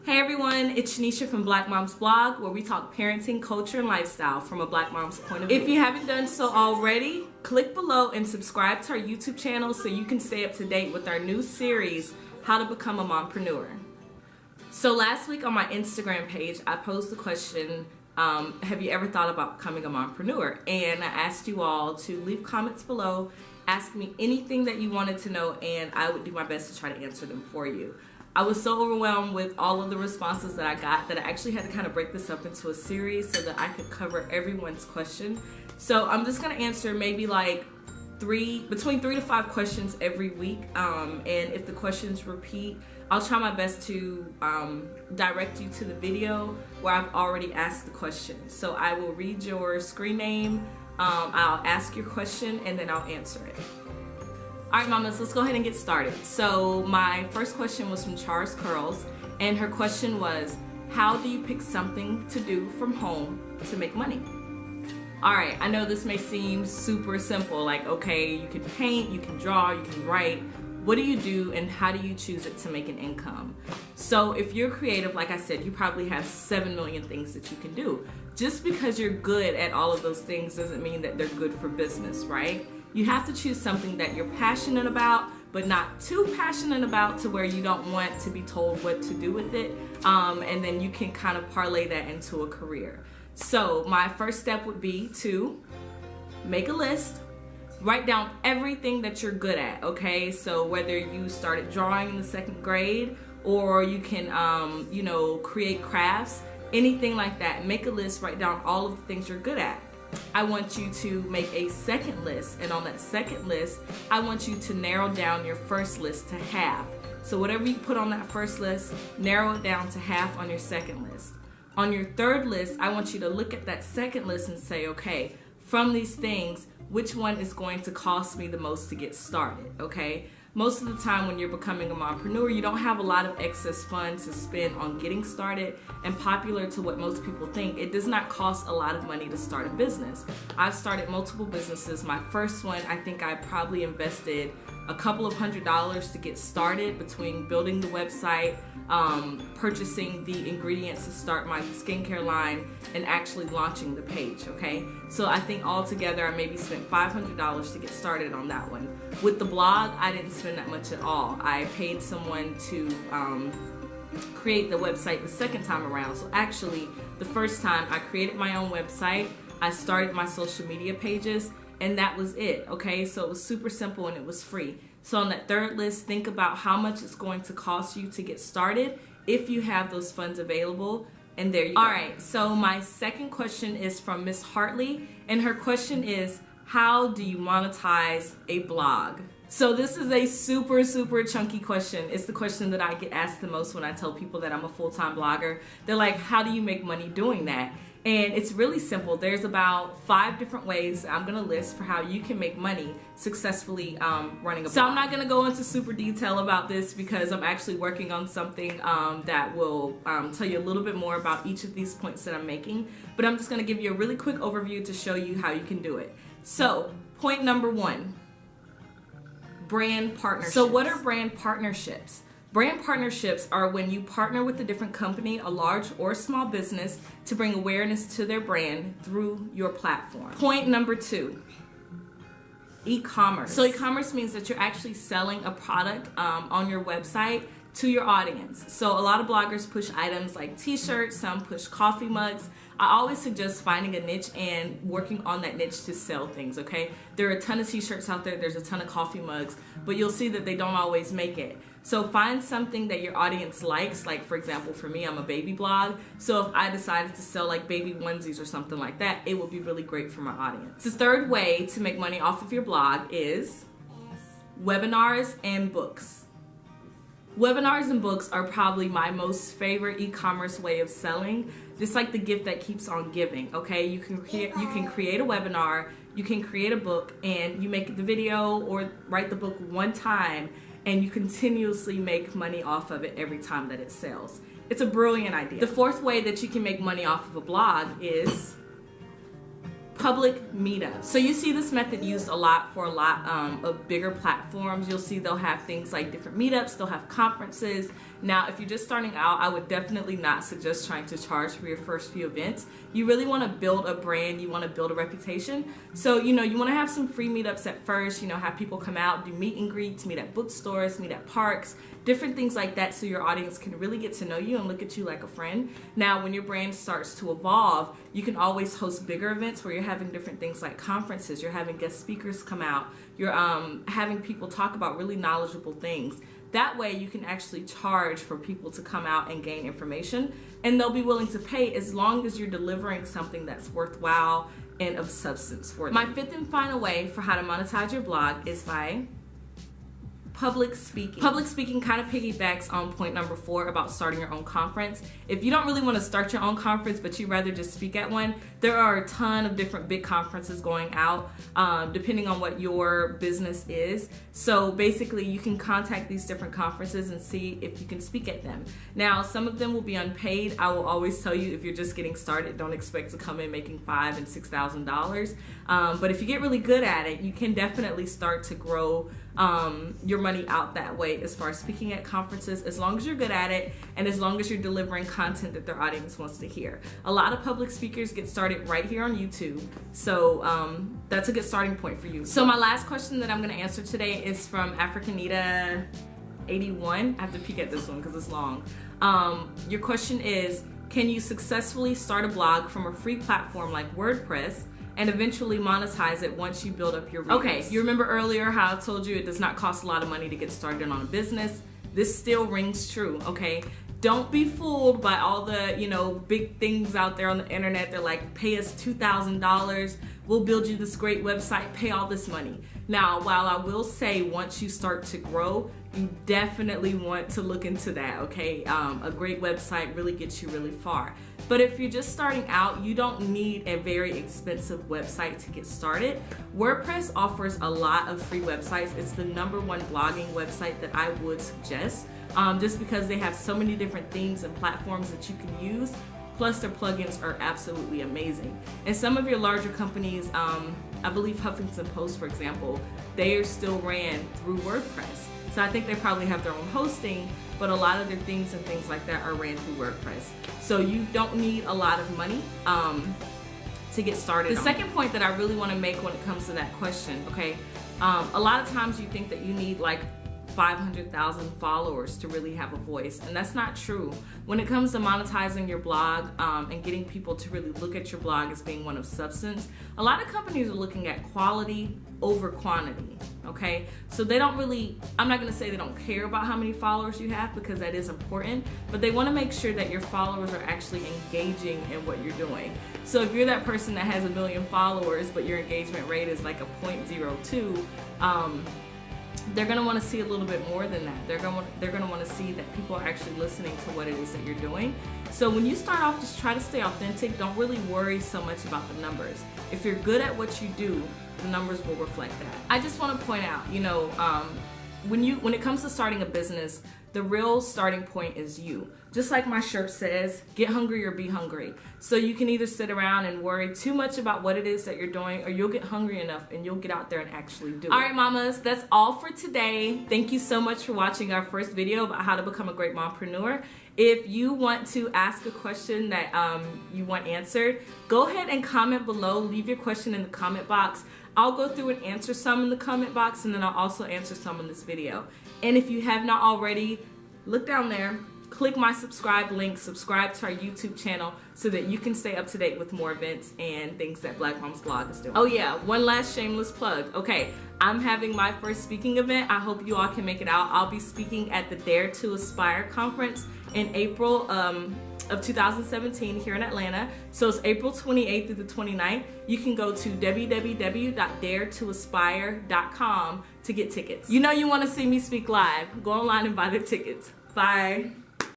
Hey everyone, it's Shanisha from Black Mom's Blog, where we talk parenting, culture, and lifestyle from a Black mom's point of view. If you haven't done so already, click below and subscribe to our YouTube channel so you can stay up to date with our new series, How to Become a Mompreneur. So last week on my Instagram page, I posed the question, have you ever thought about becoming a mompreneur? And I asked you all to leave comments below, ask me anything that you wanted to know, and I would do my best to try to answer them for you. I was so overwhelmed with all of the responses that I got that I actually had to kind of break this up into a series so that I could cover everyone's question. So I'm just going to answer maybe like between 3 to 5 questions every week. And if the questions repeat, I'll try my best to direct you to the video where I've already asked the question. So I will read your screen name, I'll ask your question, and then I'll answer it. Alright mamas, let's go ahead and get started. So my first question was from Charles Curls, and her question was, how do you pick something to do from home to make money? Alright, I know this may seem super simple, like okay, you can paint, you can draw, you can write. What do you do and how do you choose it to make an income? So if you're creative, like I said, you probably have 7 million things that you can do. Just because you're good at all of those things doesn't mean that they're good for business, right? You have to choose something that you're passionate about, but not too passionate about to where you don't want to be told what to do with it. And then you can kind of parlay that into a career. So my first step would be to make a list, write down everything that you're good at, okay? So whether you started drawing in the 2nd grade or you can, create crafts, anything like that, make a list, write down all of the things you're good at. I want you to make a second list, and on that second list, I want you to narrow down your first list to half. So whatever you put on that first list, narrow it down to half on your second list. On your third list, I want you to look at that second list and say, okay, from these things, which one is going to cost me the most to get started, okay? Most of the time when you're becoming a mompreneur, you don't have a lot of excess funds to spend on getting started, and popular to what most people think, it does not cost a lot of money to start a business. I've started multiple businesses. My first one, I think I probably invested a couple of $100s to get started between building the website, purchasing the ingredients to start my skincare line, and actually launching the page, okay? So I think altogether I maybe spent $500 to get started on that one. With the blog, I didn't spend that much at all. I paid someone to create the website the second time around. So actually, the first time I created my own website, I started my social media pages, and that was it, okay? So it was super simple and it was free. So on that third list, think about how much it's going to cost you to get started if you have those funds available, and there you go. All right, so my second question is from Miss Hartley, and her question is, how do you monetize a blog? So this is a super chunky question. It's the question that I get asked the most when I tell people that I'm a full-time blogger. They're like, how do you make money doing that? And it's really simple. There's about 5 different ways I'm gonna list for how you can make money successfully running a blog. So I'm not gonna go into super detail about this because I'm actually working on something that will tell you a little bit more about each of these points that I'm making. But I'm just gonna give you a really quick overview to show you how you can do it. So point number 1, brand partnerships. So what are brand partnerships? Brand partnerships are when you partner with a different company, a large or small business, to bring awareness to their brand through your platform. Point number 2, e-commerce. So e-commerce means that you're actually selling a product on your website to your audience. So a lot of bloggers push items like t-shirts, some push coffee mugs. I always suggest finding a niche and working on that niche to sell things, okay? There are a ton of t-shirts out there, there's a ton of coffee mugs, but you'll see that they don't always make it. So find something that your audience likes, like for example, for me, I'm a baby blog, so if I decided to sell like baby onesies or something like that, it would be really great for my audience. The third way to make money off of your blog is webinars and books. Webinars and books are probably my most favorite e-commerce way of selling. It's like the gift that keeps on giving, okay? You can create a webinar, you can create a book, and you make the video or write the book one time, and you continuously make money off of it every time that it sells. It's a brilliant idea. The fourth way that you can make money off of a blog is public meetups. So you see this method used a lot for a lot of bigger platforms. You'll see they'll have things like different meetups, they'll have conferences, Now, if you're just starting out, I would definitely not suggest trying to charge for your first few events. You really want to build a brand, you want to build a reputation. So, you want to have some free meetups at first, have people come out, do meet and greets, meet at bookstores, meet at parks, different things like that, so your audience can really get to know you and look at you like a friend. Now, when your brand starts to evolve, you can always host bigger events where you're having different things like conferences, you're having guest speakers come out, you're having people talk about really knowledgeable things. That way you can actually charge for people to come out and gain information, and they'll be willing to pay as long as you're delivering something that's worthwhile and of substance for them. My fifth and final way for how to monetize your blog is by public speaking. Public speaking kind of piggybacks on point number 4 about starting your own conference. If you don't really want to start your own conference, but you'd rather just speak at one, there are a ton of different big conferences going out, depending on what your business is. So basically, you can contact these different conferences and see if you can speak at them. Now, some of them will be unpaid. I will always tell you, if you're just getting started, don't expect to come in making $5,000 and $6,000. But if you get really good at it, you can definitely start to grow your money out that way as far as speaking at conferences, as long as you're good at it and as long as you're delivering content that their audience wants to hear. A lot of public speakers get started right here on YouTube, so that's a good starting point for you. So my last question that I'm going to answer today is from Africanita81. I have to peek at this one because it's long. Your question is, can you successfully start a blog from a free platform like WordPress and eventually monetize it once you build up your readers? Okay, you remember earlier how I told you it does not cost a lot of money to get started on a business? This still rings true, okay? Don't be fooled by all the, big things out there on the internet. They're like, pay us $2,000, we'll build you this great website, pay all this money. Now, while I will say once you start to grow, you definitely want to look into that, okay? A great website really gets you really far. But if you're just starting out, you don't need a very expensive website to get started. WordPress offers a lot of free websites. It's the #1 blogging website that I would suggest, just because they have so many different themes and platforms that you can use. Plus, their plugins are absolutely amazing. And some of your larger companies, I believe Huffington Post, for example, they are still ran through WordPress. So I think they probably have their own hosting, but a lot of their themes and things like that are ran through WordPress. So you don't need a lot of money to get started. The second point that I really want to make when it comes to that question, okay, a lot of times you think that you need like 500,000 followers to really have a voice, and that's not true. When it comes to monetizing your blog and getting people to really look at your blog as being one of substance, a lot of companies are looking at quality over quantity, okay? So they don't really, I'm not gonna say they don't care about how many followers you have, because that is important, but they wanna make sure that your followers are actually engaging in what you're doing. So if you're that person that has 1 million followers, but your engagement rate is like a 0.02, they're gonna want to see a little bit more than that. They're gonna want to see that people are actually listening to what it is that you're doing. So when you start off, just try to stay authentic. Don't really worry so much about the numbers. If you're good at what you do, the numbers will reflect that. I just want to point out, when it comes to starting a business, the real starting point is you. Just like my shirt says, get hungry or be hungry. So you can either sit around and worry too much about what it is that you're doing, or you'll get hungry enough and you'll get out there and actually do it. All right, mamas, that's all for today. Thank you so much for watching our first video about how to become a great mompreneur. If you want to ask a question that you want answered, go ahead and comment below. Leave your question in the comment box. I'll go through and answer some in the comment box, and then I'll also answer some in this video. And if you have not already, look down there, click my subscribe link, subscribe to our YouTube channel so that you can stay up to date with more events and things that Black Moms Blog is doing. Oh yeah, one last shameless plug. Okay, I'm having my first speaking event. I hope you all can make it out. I'll be speaking at the Dare to Aspire conference in April of 2017 here in Atlanta. So it's April 28th through the 29th. You can go to www.daretoaspire.com to get tickets. You know you want to see me speak live. Go online and buy the tickets. Bye.